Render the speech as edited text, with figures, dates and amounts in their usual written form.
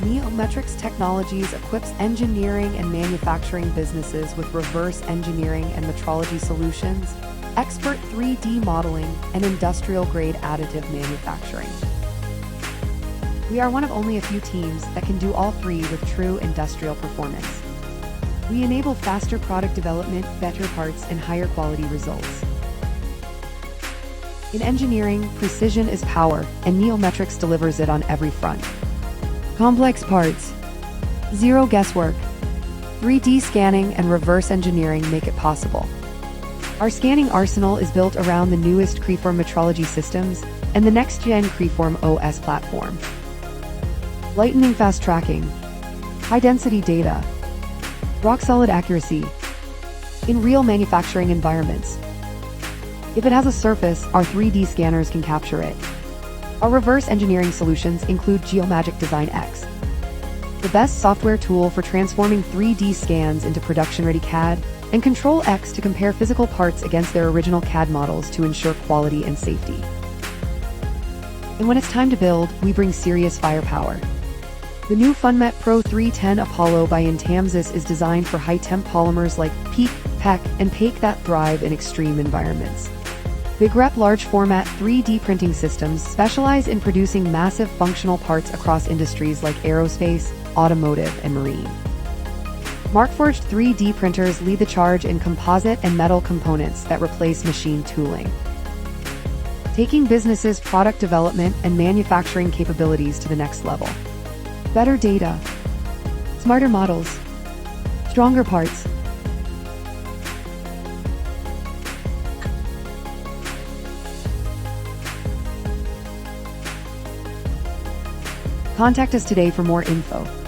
NeoMetrix Technologies equips engineering and manufacturing businesses with reverse engineering and metrology solutions, expert 3D modeling, and industrial-grade additive manufacturing. We are one of only a few teams that can do all three with true industrial performance. We enable faster product development, better parts, and higher quality results. In engineering, precision is power, and NeoMetrix delivers it on every front. Complex parts, zero guesswork, 3D scanning and reverse engineering make it possible. Our scanning arsenal is built around the newest Creaform metrology systems and the next-gen Creaform OS platform. Lightning fast tracking, high-density data, rock-solid accuracy in real manufacturing environments. If it has a surface, our 3D scanners can capture it. Our reverse engineering solutions include Geomagic Design X, the best software tool for transforming 3D scans into production-ready CAD, and Control X to compare physical parts against their original CAD models to ensure quality and safety. And when it's time to build, we bring serious firepower. The new FunMet Pro 310 Apollo by INTAMSYS is designed for high-temp polymers like PEEK, PEC, and PAKE that thrive in extreme environments. BigRep large-format 3D printing systems specialize in producing massive functional parts across industries like aerospace, automotive, and marine. Markforged 3D printers lead the charge in composite and metal components that replace machine tooling, taking businesses' product development and manufacturing capabilities to the next level. Better data, smarter models, stronger parts. Contact us today for more info.